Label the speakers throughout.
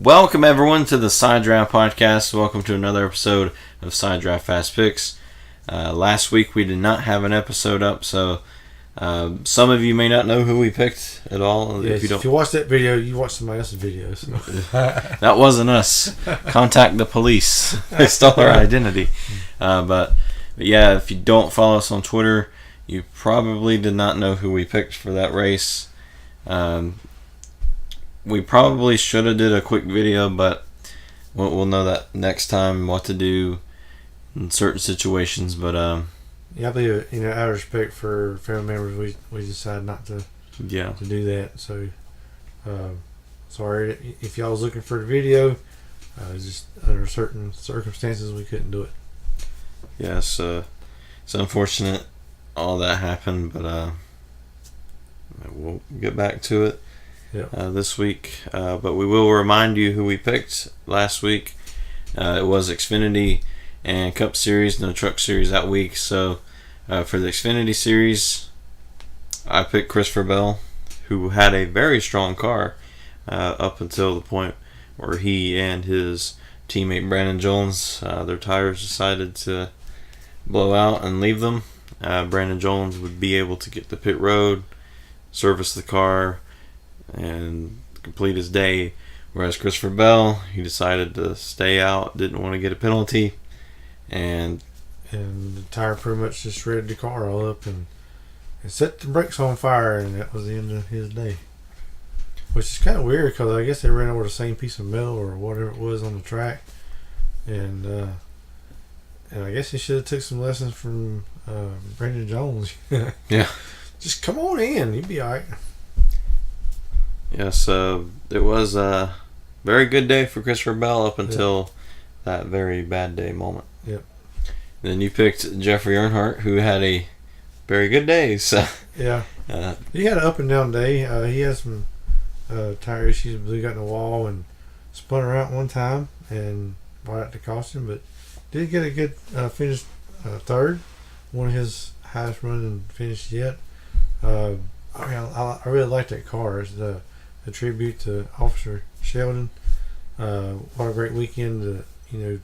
Speaker 1: Welcome everyone to the Side Draft Podcast. Welcome to another episode of Side Draft Fast Picks. Last week we did not have an episode up, so some of you may not know who we picked at all.
Speaker 2: Yes, if you watch that video, you watched somebody else's video. So.
Speaker 1: That wasn't us. Contact the police. They stole our identity. But yeah, if you don't follow us on Twitter, you probably did not know who we picked for that race. We probably should have did a quick video, but we'll know that next time what to do in certain situations. But
Speaker 2: yeah, I believe out of respect for family members, we decided not to do that. So sorry if y'all was looking for the video. Just under certain circumstances we couldn't do it.
Speaker 1: Yes, it's unfortunate all that happened, but we'll get back to it.
Speaker 2: Yep.
Speaker 1: This week, but we will remind you who we picked last week. It was Xfinity and Cup Series, no Truck Series that week. So for the Xfinity Series, I picked Christopher Bell, who had a very strong car up until the point where he and his teammate Brandon Jones, their tires decided to blow out and leave them. Brandon Jones would be able to get to pit road, service the car, and complete his day, whereas Christopher Bell, he decided to stay out, didn't want to get a penalty, and
Speaker 2: the tire pretty much just shredded the car all up and set the brakes on fire, and that was the end of his day. Which is kind of weird because I guess they ran over the same piece of metal or whatever it was on the track, and I guess he should have took some lessons from Brandon Jones.
Speaker 1: Yeah,
Speaker 2: just come on in, you'll be alright.
Speaker 1: Yes, it was a very good day for Christopher Bell up until that very bad day moment.
Speaker 2: Yep.
Speaker 1: Then you picked Jeffrey Earnhardt, who had a very good day. So
Speaker 2: yeah, he had an up and down day. He had some tire issues. I believe got in the wall and spun around one time and brought out the caution, but did get a good finish, third, one of his highest running finishes yet. I really like that car. It's a tribute to Officer Sheldon. What a great weekend to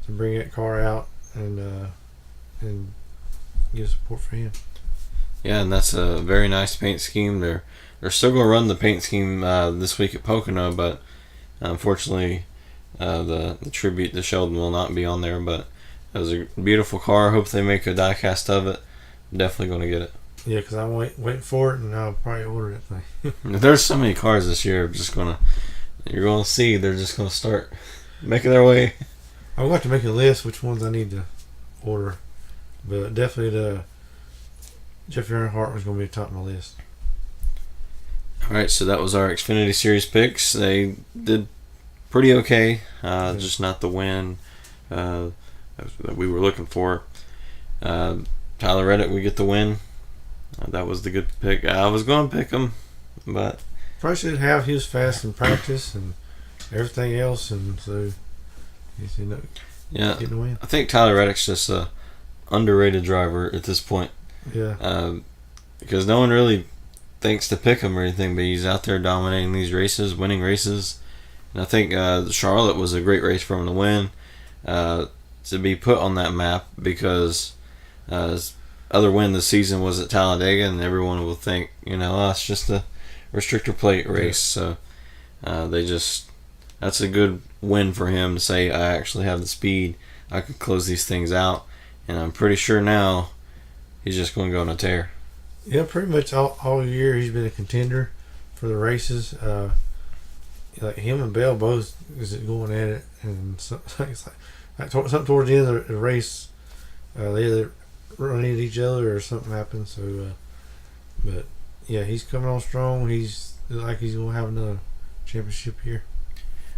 Speaker 2: bring that car out and give support for him.
Speaker 1: Yeah, and that's a very nice paint scheme. They're still going to run the paint scheme this week at Pocono, but unfortunately the tribute to Sheldon will not be on there. But it was a beautiful car. Hope they make a die cast of it. I'm definitely going to get it.
Speaker 2: Yeah, because I'm waiting for it, and I'll probably order that thing.
Speaker 1: There's so many cars this year. You're gonna see. They're just gonna start making their way.
Speaker 2: I'm going to make a list which ones I need to order, but definitely the Jeffrey Earnhardt was going to be top of my list.
Speaker 1: All right, so that was our Xfinity Series picks. They did pretty okay, just not the win that we were looking for. Tyler Reddick, we get the win. That was the good pick. I was going to pick him, but
Speaker 2: probably should have. He was fast in practice and everything else, and so he's getting the win.
Speaker 1: I think Tyler Reddick's just a underrated driver at this point.
Speaker 2: Yeah.
Speaker 1: Because no one really thinks to pick him or anything, but he's out there dominating these races, winning races, and I think Charlotte was a great race for him to win, to be put on that map because. Other win this season was at Talladega, and everyone will think, it's just a restrictor plate race. Yeah. So that's a good win for him to say, I actually have the speed, I can close these things out, and I'm pretty sure now he's just going to go on a tear.
Speaker 2: Yeah, pretty much all year he's been a contender for the races. Like him and Bell both is going at it, and something towards the end of the race, they either run into each other or something happens. So, but yeah, he's coming on strong. He's going to have another championship here.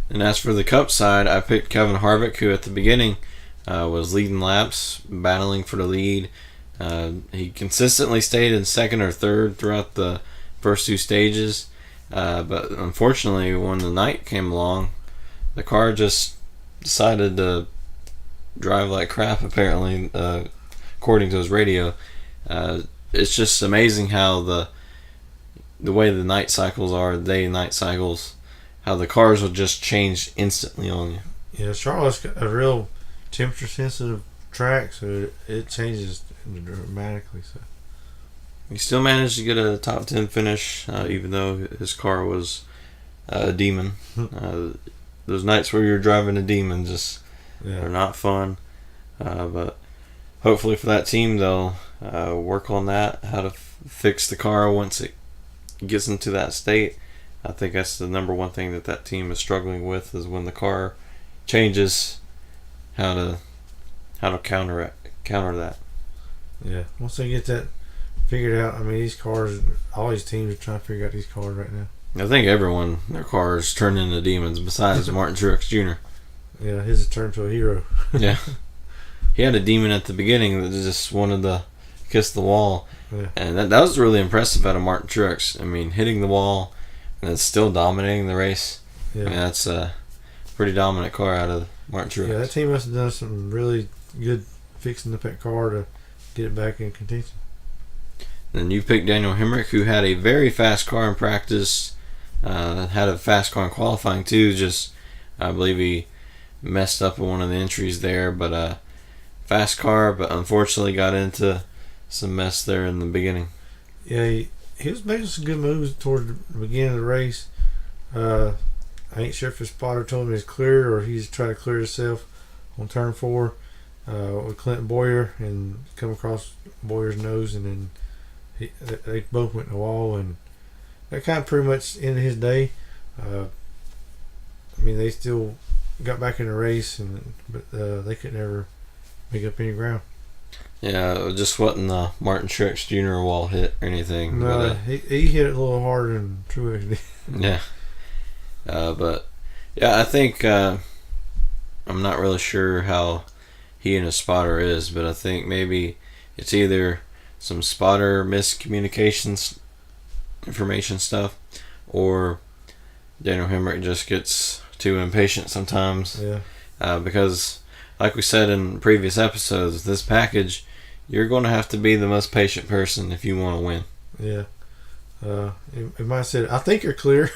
Speaker 1: And as for the Cup side, I picked Kevin Harvick, who at the beginning was leading laps, battling for the lead. He consistently stayed in second or third throughout the first two stages, but unfortunately, when the night came along, the car just decided to drive like crap. Apparently, according to his radio, it's just amazing how the way the night cycles are, day and night cycles, how the cars will just change instantly on you.
Speaker 2: Yeah, Charlotte's got a real temperature sensitive track, so it changes dramatically. So
Speaker 1: He still managed to get a top 10 finish, even though his car was a demon. Those nights where you're driving a demon just are not fun. But hopefully for that team, they'll work on that, how to fix the car once it gets into that state. I think that's the number one thing that team is struggling with, is when the car changes, how to counter that.
Speaker 2: Yeah, once they get that figured out, I mean, these cars, all these teams are trying to figure out these cars right now.
Speaker 1: I think everyone, their cars turn into demons besides Martin Truex Jr.
Speaker 2: Yeah, his has turned to a hero.
Speaker 1: Yeah. He had a demon at the beginning that just wanted to kiss the wall.
Speaker 2: Yeah.
Speaker 1: And that was really impressive out of Martin Truex. I mean, hitting the wall and it's still dominating the race.
Speaker 2: Yeah.
Speaker 1: I mean, that's a pretty dominant car out of Martin Truex.
Speaker 2: Yeah, that team must have done something really good fixing up that car to get it back in contention.
Speaker 1: Then you picked Daniel Hemrick, who had a very fast car in practice, had a fast car in qualifying too. Just, I believe he messed up in one of the entries there, but fast car, but unfortunately got into some mess there in the beginning.
Speaker 2: Yeah, he was making some good moves toward the beginning of the race. I ain't sure if his spotter told him he's clear or he's trying to clear himself on turn 4 with Clinton Boyer and come across Boyer's nose, and then they both went in the wall, and that kind of pretty much ended his day. I mean, they still got back in the race, but they could never make up any ground.
Speaker 1: Yeah, it just wasn't the Martin Truex Jr. wall hit or anything.
Speaker 2: No,
Speaker 1: but,
Speaker 2: he hit it a little harder than Truex did.
Speaker 1: Yeah. But, yeah, I think I'm not really sure how he and his spotter is, but I think maybe it's either some spotter miscommunications, information stuff, or Daniel Hemrick just gets too impatient sometimes.
Speaker 2: Yeah.
Speaker 1: Because, like we said in previous episodes, this package, you're going to have to be the most patient person if you want to win.
Speaker 2: Yeah. It might have said, I think you're clear.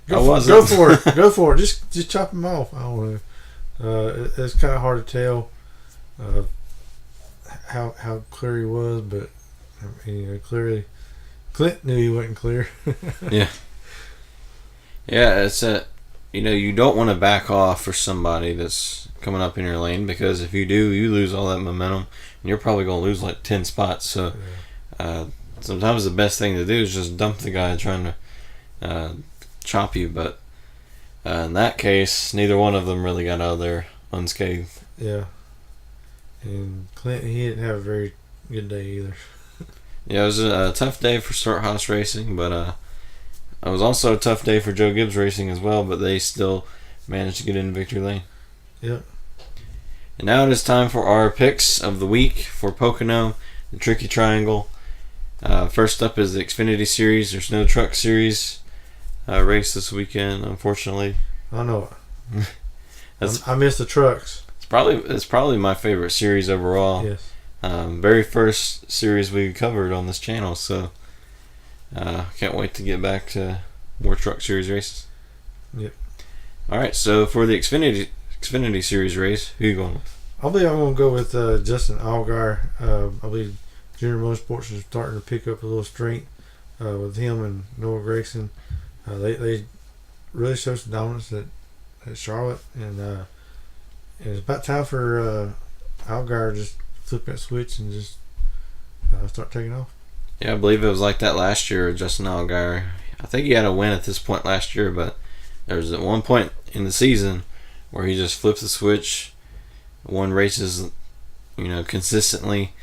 Speaker 2: Go for it. Go for it. Just chop him off. I don't know. It's kind of hard to tell how clear he was, but I mean, clearly Clint knew he wasn't clear.
Speaker 1: Yeah. Yeah, it's you don't want to back off for somebody that's coming up in your lane, because if you do, you lose all that momentum, and you're probably going to lose like 10 spots. So sometimes the best thing to do is just dump the guy trying to chop you. But in that case, neither one of them really got out of there unscathed.
Speaker 2: Yeah. And Clint, he didn't have a very good day either.
Speaker 1: Yeah, it was a tough day for Stewart-Haas Racing, but it was also a tough day for Joe Gibbs Racing as well, but they still managed to get in victory lane.
Speaker 2: Yep.
Speaker 1: And now it is time for our picks of the week for Pocono, the Tricky Triangle. First up is the Xfinity Series. There's no Truck Series race this weekend, unfortunately.
Speaker 2: I know. I miss the trucks.
Speaker 1: It's probably my favorite series overall.
Speaker 2: Yes.
Speaker 1: Very first series we covered on this channel, so can't wait to get back to more Truck Series races.
Speaker 2: Yep.
Speaker 1: All right, so for the Xfinity Series race, who are you going with?
Speaker 2: I'm going to go with Justin Allgaier. I believe Junior Motorsports is starting to pick up a little strength with him and Noah Gragson. They really showed some dominance at Charlotte, and it's about time for Allgaier to just flip that switch and just start taking off.
Speaker 1: Yeah, I believe it was like that last year, Justin Allgaier. I think he had a win at this point last year, but there was at one point in the season where he just flipped the switch, won races, consistently,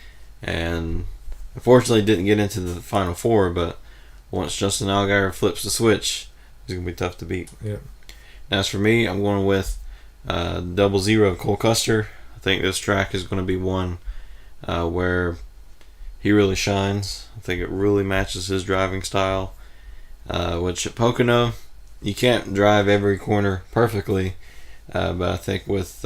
Speaker 1: and unfortunately didn't get into the Final Four. But once Justin Allgaier flips the switch, he's gonna be tough to beat.
Speaker 2: Yep.
Speaker 1: As for me, I'm going with 00 Cole Custer. I think this track is going to be one where he really shines. I think it really matches his driving style. Which at Pocono, you can't drive every corner perfectly, but I think with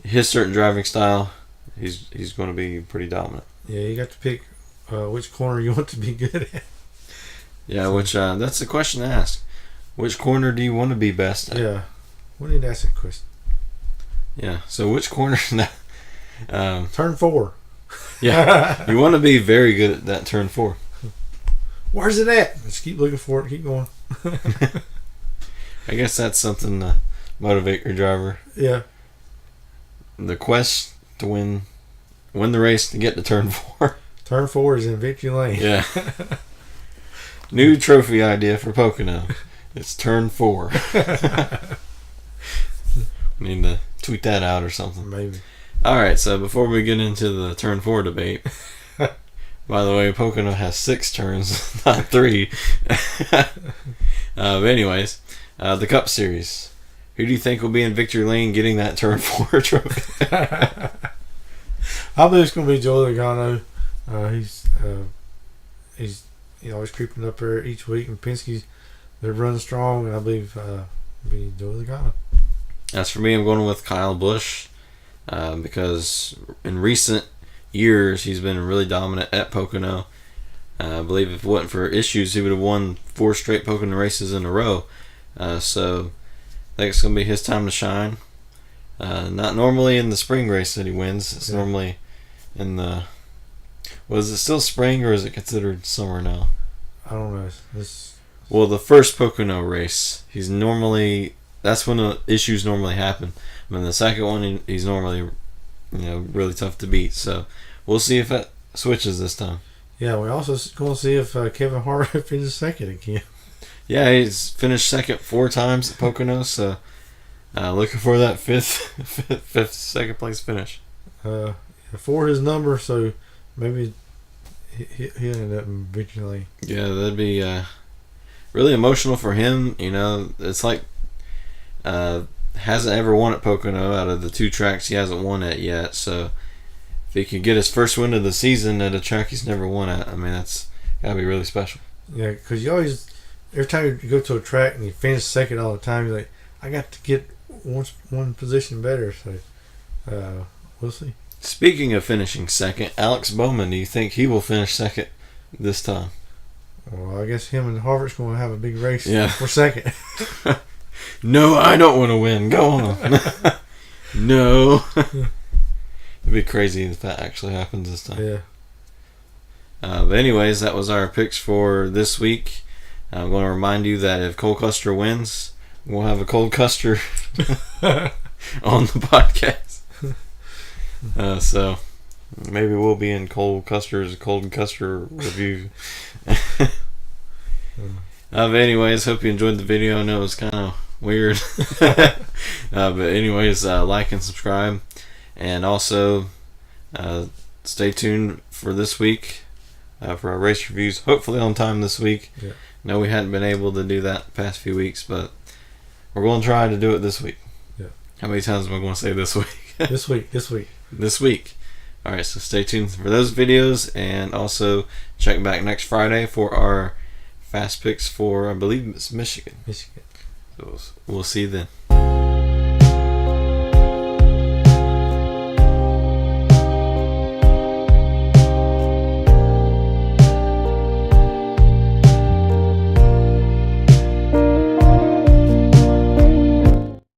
Speaker 1: his certain driving style, he's going to be pretty dominant.
Speaker 2: Yeah, you got to pick which corner you want to be good at.
Speaker 1: Yeah, so, which that's the question to ask. Which corner do you want to be best at?
Speaker 2: Yeah, we need to ask that question.
Speaker 1: Yeah, so which corner?
Speaker 2: Turn 4.
Speaker 1: Yeah, you want to be very good at that turn 4.
Speaker 2: Where's it at? Just keep looking for it. Keep going.
Speaker 1: I guess that's something to motivate your driver.
Speaker 2: Yeah.
Speaker 1: The quest to win the race to get to turn 4.
Speaker 2: Turn 4 is in victory lane.
Speaker 1: Yeah. New trophy idea for Pocono. It's turn 4. Need to tweet that out or something.
Speaker 2: Maybe.
Speaker 1: Alright, so before we get into the turn 4 debate, by the way, Pocono has 6 turns, not 3. But anyways, the Cup Series. Who do you think will be in victory lane getting that turn 4 trophy?
Speaker 2: I believe it's going to be Joey Logano. He's always creeping up there each week, and Penske's they're running strong, and I believe it'll be Joey Logano.
Speaker 1: As for me, I'm going with Kyle Busch because in recent years he's been really dominant at Pocono. I believe if it wasn't for issues, he would have won 4 straight Pocono races in a row. So I think it's going to be his time to shine. Not normally in the spring race that he wins. It's normally in the... Was it still spring or is it considered summer now?
Speaker 2: I don't know.
Speaker 1: Well, the first Pocono race, he's normally... That's when the issues normally happen. I mean, the second one, he's normally, really tough to beat. So we'll see if that switches this time.
Speaker 2: Yeah, we're also going to see if Kevin Harvick finishes second again.
Speaker 1: Yeah, he's finished second 4 times at Pocono, so looking for that fifth second place finish.
Speaker 2: 4 his number, so maybe he'll end up in victory lane.
Speaker 1: Yeah, that'd be really emotional for him. It's like hasn't ever won at Pocono out of the 2 tracks he hasn't won at yet. So if he can get his first win of the season at a track he's never won at, I mean that's gotta be really special.
Speaker 2: Yeah, because you always, every time you go to a track and you finish second all the time, you're like, I got to get one position better. So we'll see.
Speaker 1: Speaking of finishing second, Alex Bowman, do you think he will finish second this time?
Speaker 2: Well, I guess him and Harvick's going to have a big race for second.
Speaker 1: No, I don't want to win. Go on. No. It'd be crazy if that actually happens this time.
Speaker 2: Yeah.
Speaker 1: But anyways, that was our picks for this week. I'm going to remind you that if Cole Custer wins, we'll have a Cole Custer on the podcast. So maybe we'll be in Cole Custer's Cold Custer review. But anyways, hope you enjoyed the video. I know it was kind of weird. But anyways, like and subscribe. And also stay tuned for this week for our race reviews. Hopefully on time this week.
Speaker 2: Yeah.
Speaker 1: No, we hadn't been able to do that the past few weeks, but we're going to try to do it this week.
Speaker 2: Yeah.
Speaker 1: How many times am I going to say this week?
Speaker 2: This week.
Speaker 1: This week. Alright, so stay tuned for those videos, and also check back next Friday for our fast picks for, I believe it's Michigan.
Speaker 2: Michigan.
Speaker 1: So we'll see you then.